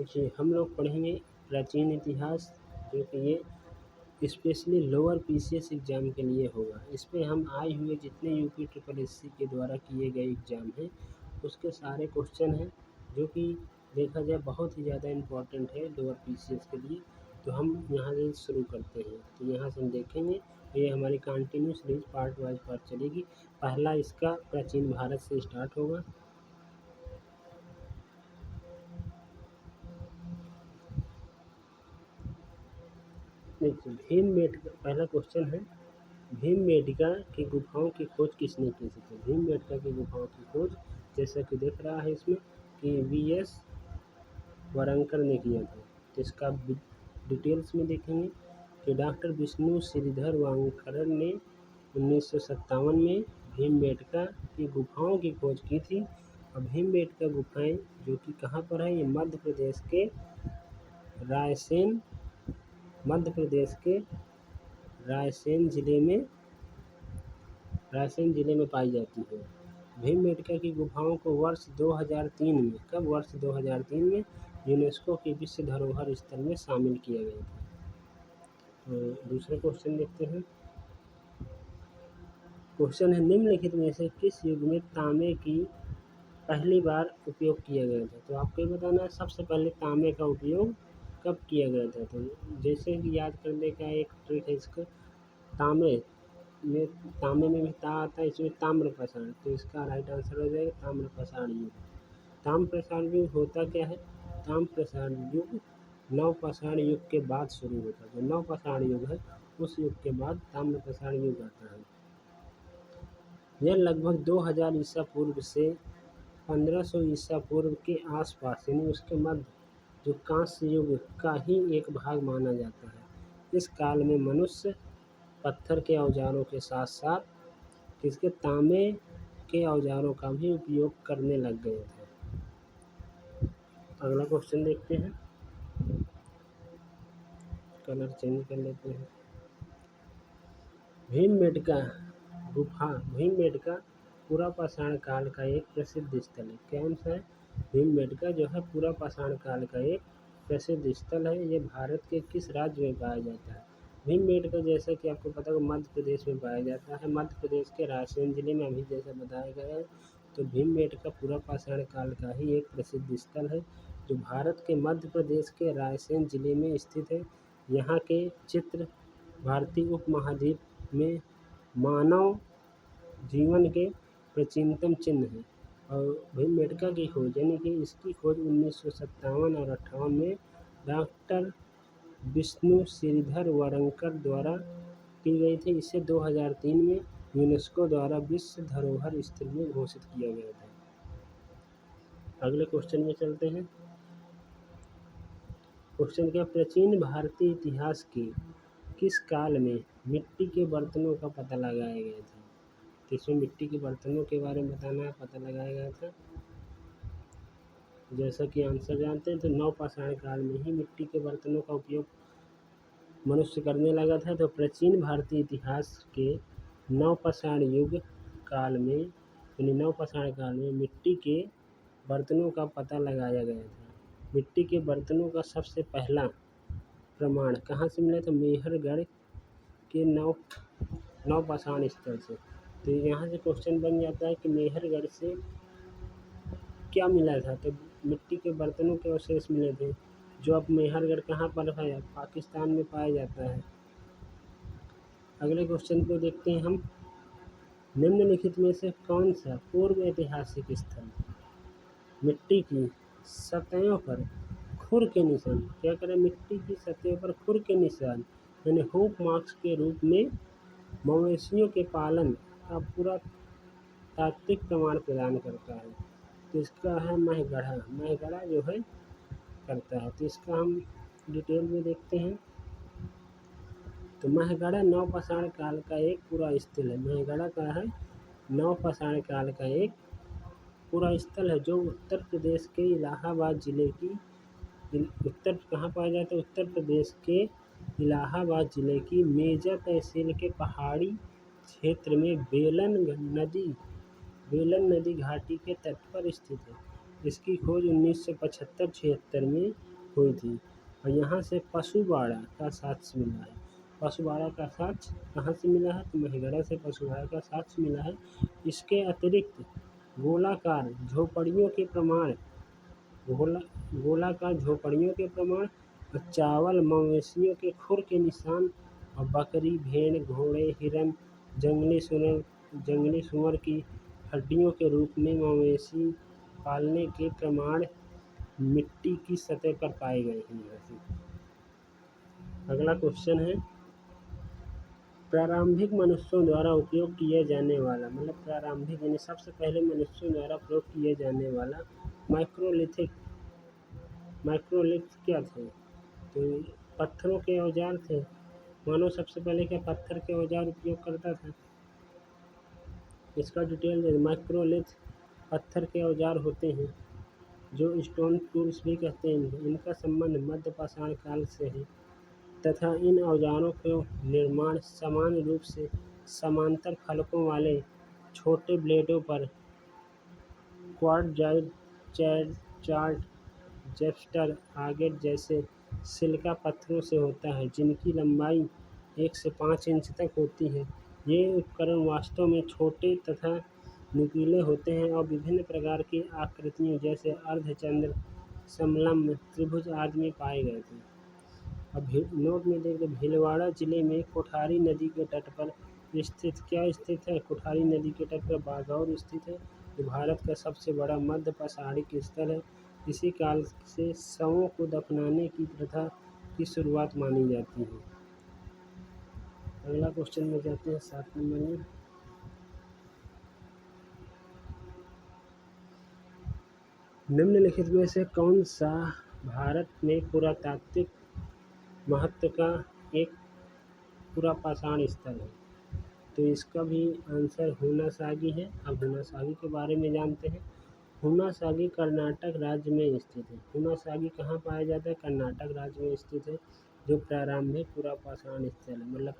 जी, हम लोग पढ़ेंगे प्राचीन इतिहास, जो कि ये स्पेशली लोअर पीसीएस एग्ज़ाम के लिए होगा। इसमें हम आए हुए जितने यूपी ट्रिपल एससी के द्वारा किए गए एग्ज़ाम हैं, उसके सारे क्वेश्चन हैं, जो कि देखा जाए बहुत ही ज़्यादा इम्पोर्टेंट है लोअर पीसीएस के लिए। तो हम यहाँ से शुरू करते हैं। तो यहाँ से हम देखेंगे, ये हमारी continue series part wise part चलेगी। पहला इसका प्राचीन भारत से स्टार्ट होगा। देखिए, भीमबेटका पहला क्वेश्चन है, भीमबेटका की गुफाओं की खोज किसने की थी? तो भीमबेटका की गुफाओं की खोज, जैसा कि दिख रहा है इसमें, कि वीएस वरंकर ने किया था। तो इसका डिटेल्स में देखेंगे कि डॉक्टर विष्णु श्रीधर वांगखरर ने 1957 में भीमबेटका की गुफाओं की खोज की थी। और भीमबेटका गुफाएं जो कि कहाँ पर है, ये मध्य प्रदेश के रायसेन ज़िले में पाई जाती है। भीमबेटका की गुफाओं को वर्ष 2003 में यूनेस्को की विश्व धरोहर स्थल में शामिल किया गया था। तो दूसरा क्वेश्चन देखते हैं। क्वेश्चन है, निम्नलिखित में से किस युग में तांबे की पहली बार उपयोग किया गया था? तो आपको ये बताना है सबसे पहले तांबे का उपयोग कब किया गया था। तो जैसे कि याद करने का एक ट्रिक है इसका, तांबे में भी ता आता है, इसमें ताम्रप्रसारण। तो इसका राइट आंसर हो जाएगा ताम्रप्रसारण युग। ताम्रप्रसारण युग होता क्या है? ताम्रप्रसारण युग नवपाषाण युग के बाद शुरू होता है। जो नवपाषाण युग है, उस युग के बाद ताम्रप्रसारण युग आता है। यह लगभग 2000 ईसा पूर्व से 1500 ईसा पूर्व के आसपास, यानी उसके मध्य, जो कांस्य युग का ही एक भाग माना जाता है। इस काल में मनुष्य पत्थर के औजारों के साथ साथ किसके तांबे के औजारों का भी उपयोग करने लग गए थे। अगला क्वेश्चन देखते हैं। कलर चेंज कर लेते हैं। भीमबेटका पुरापाषाण काल का एक प्रसिद्ध स्थल है। कौन सा है? भीमबेटका जो है पुरापाषाण काल का एक प्रसिद्ध स्थल है। ये भारत के किस राज्य में पाया जाता है? भीमबेटका जैसा कि आपको पता है मध्य प्रदेश में पाया जाता है। मध्य प्रदेश के रायसेन जिले में अभी जैसा बताया गया है। तो भीमबेटका पुरापाषाण काल का ही एक प्रसिद्ध स्थल है, जो भारत के मध्य प्रदेश के रायसेन जिले में स्थित है। यहाँ के चित्र भारतीय उपमहाद्वीप में मानव जीवन के प्राचीनतम चिन्ह हैं। और भीमबेटका की खोज, यानी कि इसकी खोज 1957 और 58 में डॉक्टर विष्णु श्रीधर वांगकर द्वारा की गई थी। इसे 2003 में यूनेस्को द्वारा विश्व धरोहर स्थल में घोषित किया गया था। अगले क्वेश्चन में चलते हैं। क्वेश्चन क्या, प्राचीन भारतीय इतिहास के किस काल में मिट्टी के बर्तनों का पता लगाया गया था? तो इसमें मिट्टी के बर्तनों के बारे में बताना है, पता लगाया गया था। जैसा कि आंसर जानते हैं, तो नवपाषाण काल में ही मिट्टी के बर्तनों का उपयोग मनुष्य करने लगा था। तो प्राचीन भारतीय इतिहास के नवपाषाण युग काल में, यानी नवपाषाण काल में मिट्टी के बर्तनों का पता लगाया गया था। मिट्टी के बर्तनों का सबसे पहला प्रमाण कहाँ से मिला था? मेहरगढ़ के नवपाषाण स्थल से। तो यहाँ से क्वेश्चन बन जाता है कि मेहरगढ़ से क्या मिला था? तो मिट्टी के बर्तनों के अवशेष मिले थे, जो अब मेहरगढ़ कहाँ पर है? पाकिस्तान में पाया जाता है। अगले क्वेश्चन को देखते हैं हम। निम्नलिखित में से कौन सा पूर्व ऐतिहासिक स्थल मिट्टी की सतहों पर खुर के निशान, क्या करें, मिट्टी की सतह पर खुर के निशान, यानी हूक मार्क्स के रूप में मवेशियों के पालन का पूरा तात्विक प्रमाण प्रदान करता है? तो इसका है महगढ़ा जो है करता है। तो इसका हम डिटेल में देखते हैं। तो महगढ़ा नवपाषाण काल का एक पूरा स्थल है। महगढ़ा का है नवपाषाण काल का एक पूरा स्थल है, जो उत्तर प्रदेश के इलाहाबाद जिले की कहाँ पाया जाता है? उत्तर प्रदेश के इलाहाबाद जिले की मेजा तहसील के पहाड़ी क्षेत्र में बेलन नदी घाटी के तट पर स्थित है। इसकी खोज 1975-76 में हुई थी और यहाँ से पशुबाड़ा का साक्ष्य मिला है। पशुबाड़ा का साक्ष्य कहाँ से मिला है? तो मेहगढ़ से पशुबाड़ा का साक्ष्य मिला है। इसके अतिरिक्त गोलाकार झोपड़ियों के प्रमाण गोलाकार झोपड़ियों के प्रमाण और चावल, मवेशियों के खुर के निशान और बकरी, भेड़, घोड़े, हिरन, जंगली सूअर की हड्डियों के रूप में मवेशी पालने के प्रमाण मिट्टी की सतह पर पाए गए हैं। अगला क्वेश्चन है, प्रारंभिक मनुष्यों द्वारा उपयोग किया जाने वाला, मतलब प्रारंभिक यानी सबसे पहले मनुष्यों द्वारा प्रयोग किए जाने वाला माइक्रोलिथ क्या थे? तो पत्थरों के औजार थे। मानव सबसे पहले क्या पत्थर के औजार उपयोग करता था? इसका डिटेल माइक्रोलिथ पत्थर के औजार होते हैं जो स्टोन टूल्स भी कहते हैं। इनका संबंध मध्य पाषाण काल से है तथा इन औजारों का निर्माण समान रूप से समांतर फलकों वाले छोटे ब्लेडों पर क्वार्टजाइट, चार्ट, जेस्टर, आगेट जैसे सिलिका पत्थरों से होता है जिनकी लंबाई 1 से 5 इंच तक होती है। ये उपकरण वास्तव में छोटे तथा नुकीले होते हैं और विभिन्न प्रकार की आकृतियों जैसे अर्धचंद्र, समलंब, त्रिभुज आदि में पाए गए थे। अब नोट में देखते भीलवाड़ा जिले में कोठारी नदी के तट पर स्थित क्या स्थित है? कोठारी नदी के तट पर बागौर स्थित है जो भारत का सबसे बड़ा मध्य पाषाणिक स्थल है। इसी काल से शवों को दफनाने की प्रथा की शुरुआत मानी जाती है। अगला क्वेश्चन में जाते हैं 7 नंबर में, निम्नलिखित में से कौन सा भारत में पुरातात्विक महत्व का एक पुरापाषाण स्थल है? तो इसका भी आंसर हुनासागी है। अब हुनासागी के बारे में जानते हैं। हुनासागी कर्नाटक राज्य में स्थित है। हुनासागी कहाँ पाया जाता है? कर्नाटक राज्य में स्थित है जो प्रारंभिक पुरापाषाण स्थल है, मतलब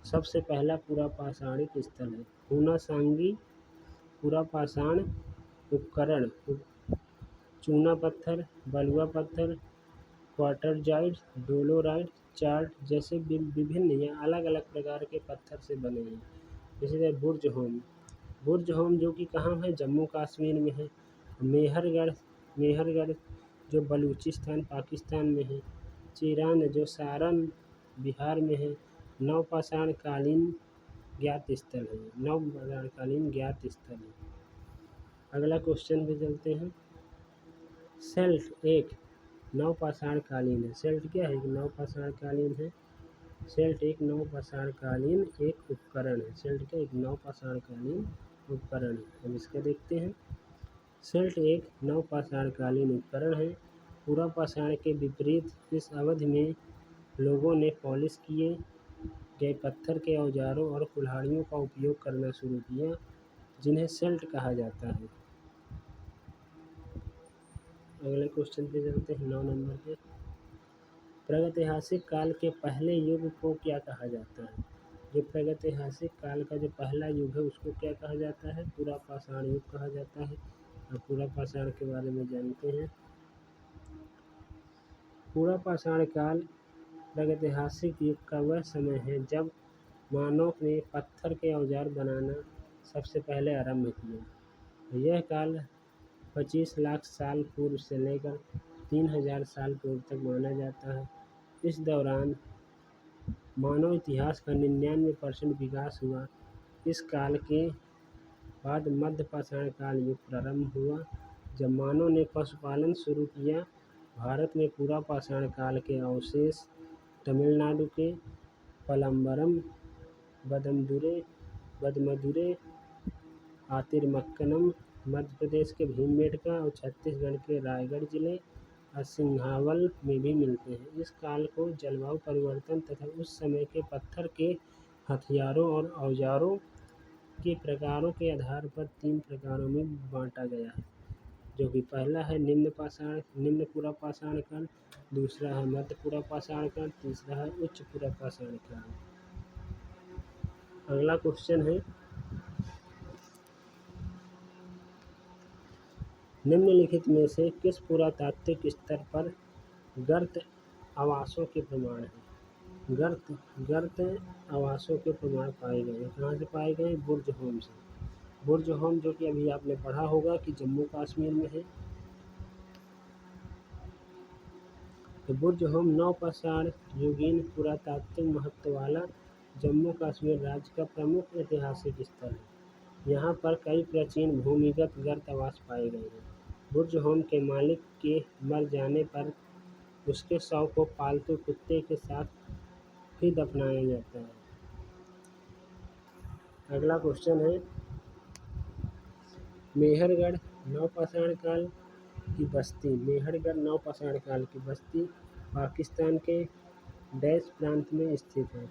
सबसे पहला पुरापाषाणिक स्थल है। हुनासागी पुरापाषाण उपकरण चूना पत्थर, बलुआ पत्थर, क्वार्टरजाइट, डोलोराइट, चार्ट जैसे विभिन्न या अलग अलग प्रकार के पत्थर से बने हैं। इसी तरह बुर्ज होम जो कि कहाँ है? जम्मू कश्मीर में है। मेहरगढ़ जो बलूचिस्तान पाकिस्तान में है। चिरान जो सारण बिहार में है। नवपाषाणकालीन ज्ञात स्थल है। अगला क्वेश्चन पे चलते हैं। सेल्ट एक नवपाषाणकालीन है। सेल्ट क्या है? नवपाषाणकालीन है। सेल्ट एक नवपाषाणकालीन एक उपकरण है। सेल्ट का एक नवपाषाणकालीन उपकरण है। हम इसका देखते हैं। सेल्ट एक नवपाषाणकालीन उपकरण है। पुरापाषाण के विपरीत इस अवधि में लोगों ने पॉलिश किए गए पत्थर के औजारों और कुल्हाड़ियों का उपयोग करना शुरू किया जिन्हें सेल्ट कहा जाता है। अगले क्वेश्चन पे चलते हैं 9 नंबर पे। प्रागैतिहासिक काल के पहले युग को क्या कहा जाता है? जो प्रागैतिहासिक काल का जो पहला युग है उसको क्या कहा जाता है? पुरापाषाण युग कहा जाता है। और पुरापाषाण के बारे में जानते हैं। पुरापाषाण काल प्रागैतिहासिक युग का वह समय है जब मानव ने पत्थर के औजार बनाना सबसे पहले आरंभ किया। यह काल 25 लाख साल पूर्व से लेकर 3000 साल पूर्व तक माना जाता है। इस दौरान मानव इतिहास का 99% विकास हुआ। इस काल के बाद मध्य पाषाण काल युग प्रारंभ हुआ जब मानव ने पशुपालन शुरू किया। भारत में पुरापाषाण काल के अवशेष तमिलनाडु के पलम्बरम, बदमदुरै, आतिरमक्कनम, मध्य प्रदेश के भीमबेटका और छत्तीसगढ़ के रायगढ़ जिले और सिंघावल में भी मिलते हैं। इस काल को जलवायु परिवर्तन तथा उस समय के पत्थर के हथियारों और औजारों के प्रकारों के आधार पर 3 प्रकारों में बांटा गया है, जो कि पहला है निम्न पुरापाषाण काल, दूसरा है मध्य पुरापाषाण काल, तीसरा है उच्च पुरापाषाण काल। अगला क्वेश्चन है, निम्नलिखित में से किस पुरातात्विक स्तर पर गर्त आवासों के प्रमाण हैं। गर्त आवासों के प्रमाण पाए गए हैं। कहाँ से पाए गए? बुर्ज होम से। बुर्ज होम जो कि अभी आपने पढ़ा होगा कि जम्मू कश्मीर में है। तो बुर्ज होम नवपाषाण युगीन पुरातात्विक महत्व वाला जम्मू कश्मीर राज्य का प्रमुख ऐतिहासिक स्थल है। यहाँ पर कई प्राचीन भूमिगत गर्त आवास पाए गए हैं। बुर्ज होम के मालिक के मर जाने पर उसके शव को पालतू कुत्ते के साथ ही दफनाया जाता है। अगला क्वेश्चन है, मेहरगढ़ नवपाषाण काल की बस्ती। मेहरगढ़ नवपाषाण काल की बस्ती पाकिस्तान के डैश प्रांत में स्थित है।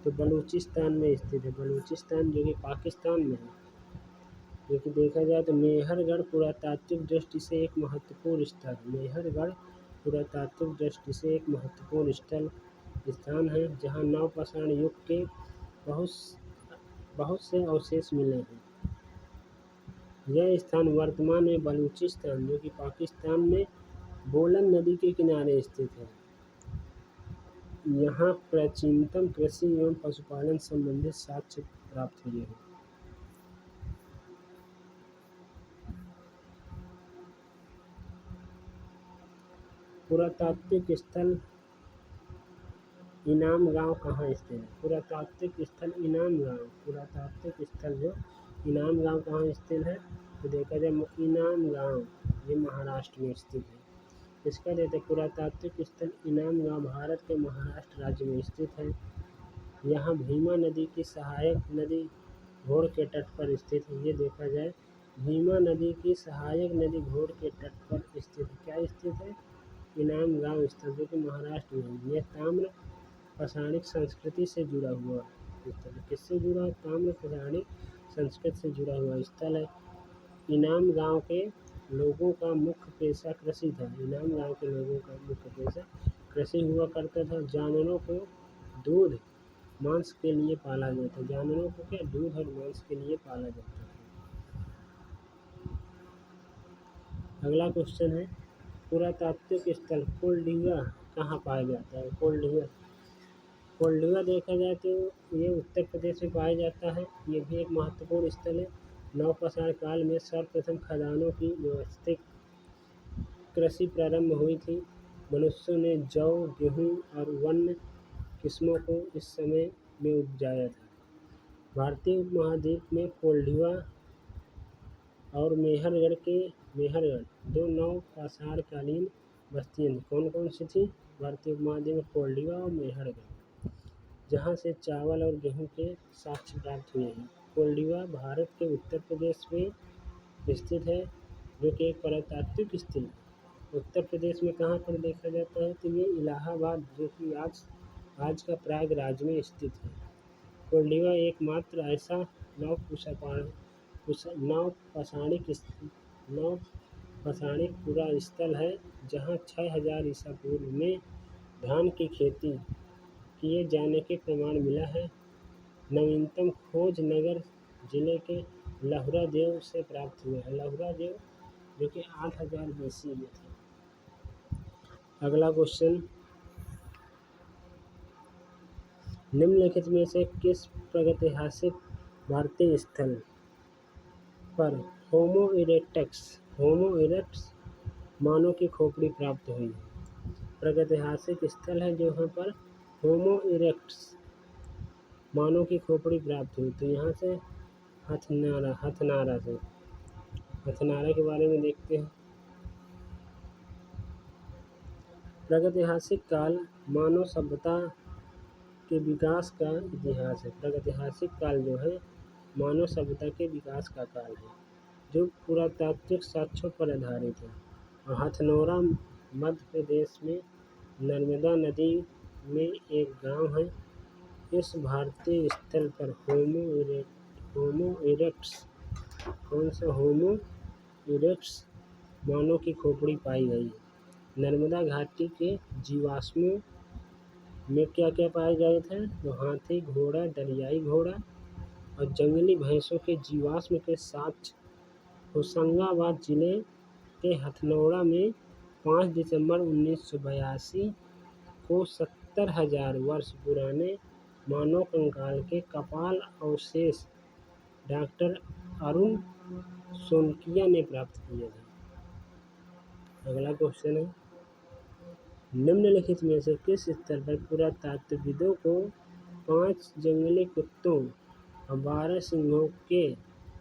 तो बलूचिस्तान में स्थित है। बलूचिस्तान जो कि पाकिस्तान में है। जो कि देखा जाए तो मेहरगढ़ पुरातात्विक दृष्टि से एक महत्वपूर्ण स्थल। मेहरगढ़ पुरातात्विक दृष्टि से एक महत्वपूर्ण स्थान है जहाँ नवपाषाण युग के बहुत से अवशेष मिले हैं। यह स्थान वर्तमान में बलूचिस्तान जो कि पाकिस्तान में बोलन नदी के किनारे स्थित है। यहाँ प्राचीनतम कृषि एवं पशुपालन संबंधित साक्ष्य प्राप्त हुए हैं। पुरातात्विक स्थल इनाम गांव कहाँ स्थित है? पुरातात्विक स्थल इनाम गांव। पुरातात्विक स्थल जो इनाम गांव कहाँ स्थित है? तो देखा जाए इनाम गांव ये महाराष्ट्र में स्थित है। इसका देते पुरातात्विक स्थल इनाम गांव भारत के महाराष्ट्र राज्य में स्थित है। यहाँ भीमा नदी की सहायक नदी घोड़ के तट पर स्थित है। ये देखा जाए भीमा नदी की सहायक नदी घोड़ के तट पर स्थित है। क्या स्थित है? इनाम गांव स्थल जो कि महाराष्ट्र में है। यह ताम्र पाषाणिक संस्कृति से जुड़ा हुआ स्थल है। किससे जुड़ा? ताम्र पाषाणिक संस्कृति से जुड़ा हुआ स्थल है। इनाम गांव के लोगों का मुख्य पेशा कृषि था। इनाम गांव के लोगों का मुख्य पेशा कृषि हुआ करता था। जानवरों को दूध मांस के लिए पाला जाता है। जानवरों को क्या? दूध और मांस के लिए पाला जाता है। अगला क्वेश्चन है, पुरातात्विक स्थल कोल्डिगा कहाँ पाया जाता है? कोल्डिगा देखा जाए तो ये उत्तर प्रदेश में पाया जाता है। ये भी एक महत्वपूर्ण स्थल है। नवपाषाण काल में सर्वप्रथम खदानों की व्यवस्थित कृषि प्रारंभ हुई थी। मनुष्यों ने जौ, गेहूँ और वन्य किस्मों को इस समय में उपजाया था। भारतीय उपमहाद्वीप में कोल्डिगा और मेहरगढ़ दो नवपाषाणकालीन बस्तियाँ कौन कौन सी थी? भारतीय उपमहाद्वीप में कोल्डिगा और मेहरगढ़, जहाँ से चावल और गेहूँ के साक्ष्य प्राप्त हुए हैं। कोल्डिगा भारत के उत्तर प्रदेश में स्थित है जो कि एक पुरातात्विक स्थल है। उत्तर प्रदेश में कहाँ पर देखा जाता है? तो ये इलाहाबाद जो कि आज का प्रयागराज में स्थित है। कोल्डिगा एकमात्र ऐसा नवपाषाणिक पूरा स्थल है जहाँ 6000 ईसा पूर्व में धान की खेती किए जाने के प्रमाण मिला है। नवीनतम खोज नगर जिले के लहुरा देव से प्राप्त हुआ है। लहुरा देव जो कि 8000 BC में थे। अगला क्वेश्चन, निम्नलिखित में से किस प्रागैतिहासिक भारतीय स्थल पर होमो इरेक्टस मानव की खोपड़ी प्राप्त हुई है? प्रागैतिहासिक स्थल है जहाँ पर होमो इरेक्टस मानव की खोपड़ी प्राप्त हुई। तो यहाँ से हथनारा के बारे में देखते हैं। प्रागैतिहासिक काल मानव सभ्यता के विकास का इतिहास है। प्रागैतिहासिक काल जो है मानव सभ्यता के विकास का काल है जो पुरातात्विक साक्ष्यों पर आधारित है। और हथनोरा मध्य प्रदेश में नर्मदा नदी में एक गांव है। इस भारतीय स्थल पर होमो इरेक्टस मानव की खोपड़ी पाई गई है। नर्मदा घाटी के जीवाश्मों में क्या क्या पाए गए थे? तो हाथी, घोड़ा, दरियाई घोड़ा और जंगली भैंसों के जीवाश्म के साक्ष्य होशंगाबाद जिले के हथनोरा में 5 दिसंबर 1982 को 70,000 वर्ष पुराने मानव कंकाल के कपाल अवशेष डॉक्टर अरुण सोनकिया ने प्राप्त किए थे। अगला क्वेश्चन है, निम्नलिखित में से किस स्तर पर पुरातात्विदों को 5 जंगली कुत्तों और 12 सिंहों के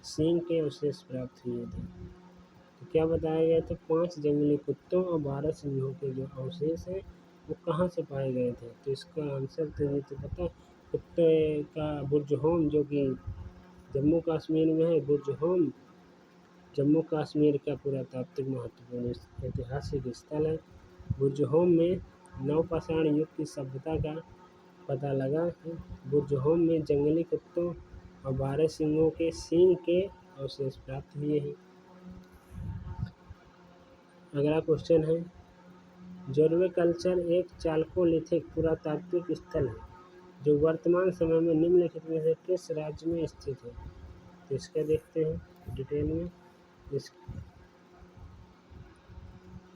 सींग के अवशेष प्राप्त हुए थे? तो क्या बताया गया था? 5 जंगली कुत्तों और 12 सिंहों के जो अवशेष हैं वो कहाँ से पाए गए थे? तो इसका आंसर तो ये तो पता, कुत्ते का बुर्ज होम जो कि जम्मू कश्मीर में है। बुर्ज होम जम्मू कश्मीर का पुरातात्विक महत्वपूर्ण ऐतिहासिक स्थल है। बुर्ज होम में नवपाषाण युग की सभ्यता का पता लगा है। बुर्ज होम में जंगली कुत्तों और 12 सिंहों के सींग के अवशेष प्राप्त हुए हैं। अगला क्वेश्चन है, जोरवे कल्चर एक चाल्कोलिथिक पुरातात्विक स्थल है जो वर्तमान समय में निम्नलिखित में से किस राज्य में स्थित है? तो इसका देखते हैं डिटेल में।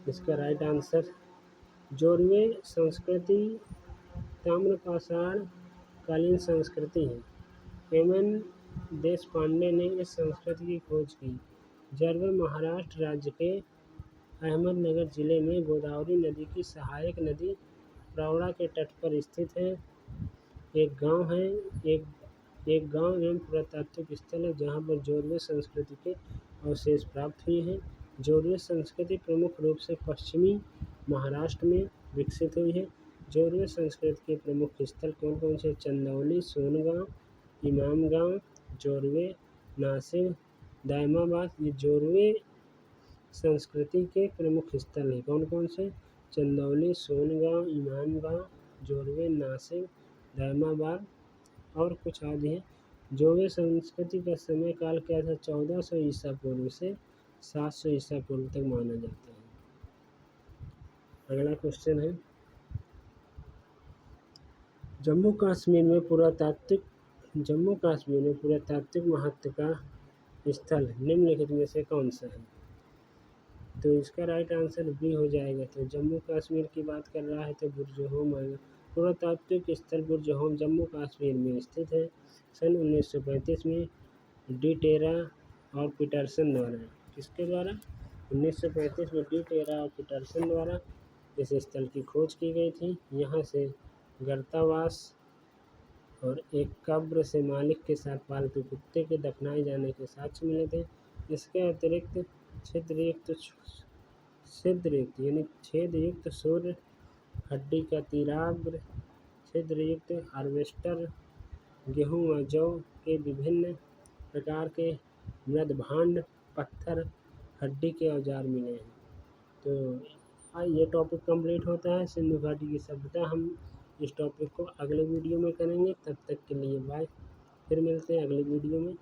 इसका राइट आंसर, जोरवे संस्कृति ताम्रपाषाण कालीन संस्कृति है। एम.एन. देशपांडे ने इस संस्कृति की खोज की। जोरवे महाराष्ट्र राज्य के अहमदनगर जिले में गोदावरी नदी की सहायक नदी प्रवरा के तट पर स्थित है। एक गांव एवं पुरातात्विक स्थल है जहां पर जोरवे संस्कृति के अवशेष प्राप्त हुए हैं। जोरवे संस्कृति प्रमुख रूप से पश्चिमी महाराष्ट्र में विकसित हुई है। जोरवे संस्कृति के प्रमुख स्थल कौन कौन से? चंदौली, सोनगांव, इमामगांव, जोरवे, नासिर, दायमाबाद। ये जोरवे संस्कृति के प्रमुख स्थल हैं। कौन कौन से? चंदौली, सोनगांव, इमामगांव, जोरवे, नासिर, दायमाबाद और कुछ आदि हैं। जोरवे संस्कृति का समय काल क्या था? 1400 ईसा पूर्व से 700 ईसा पूर्व तक माना जाता है। अगला क्वेश्चन है, जम्मू कश्मीर में पुरातात्विक महत्व का स्थल निम्नलिखित में से कौन सा है? तो इसका राइट आंसर बी हो जाएगा। तो जम्मू कश्मीर की बात कर रहा है तो बुर्ज होम आएगा। पुरातात्विक स्थल बुर्ज होम जम्मू कश्मीर में स्थित है। सन 1935 में डी टेरा और पीटरसन द्वारा, किसके द्वारा? 1935 में डी टेरा और पीटरसन द्वारा इस स्थल की खोज की गई थी। यहाँ से गर्तावास और एक कब्र से मालिक के साथ पालतू कुत्ते के दफनाए जाने के साक्ष्य मिले थे। इसके अतिरिक्त छेदयुक्त सूर्य, हड्डी का तीराब्र, छिद्रयुक्त हार्वेस्टर, गेहूं व जौ के विभिन्न प्रकार के मृदभांड, पत्थर, हड्डी के औजार मिले हैं। तो ये टॉपिक कंप्लीट होता है सिंधु घाटी की सभ्यता। हम इस टॉपिक को अगले वीडियो में करेंगे। तब तक के लिए बाय। फिर मिलते हैं अगले वीडियो में।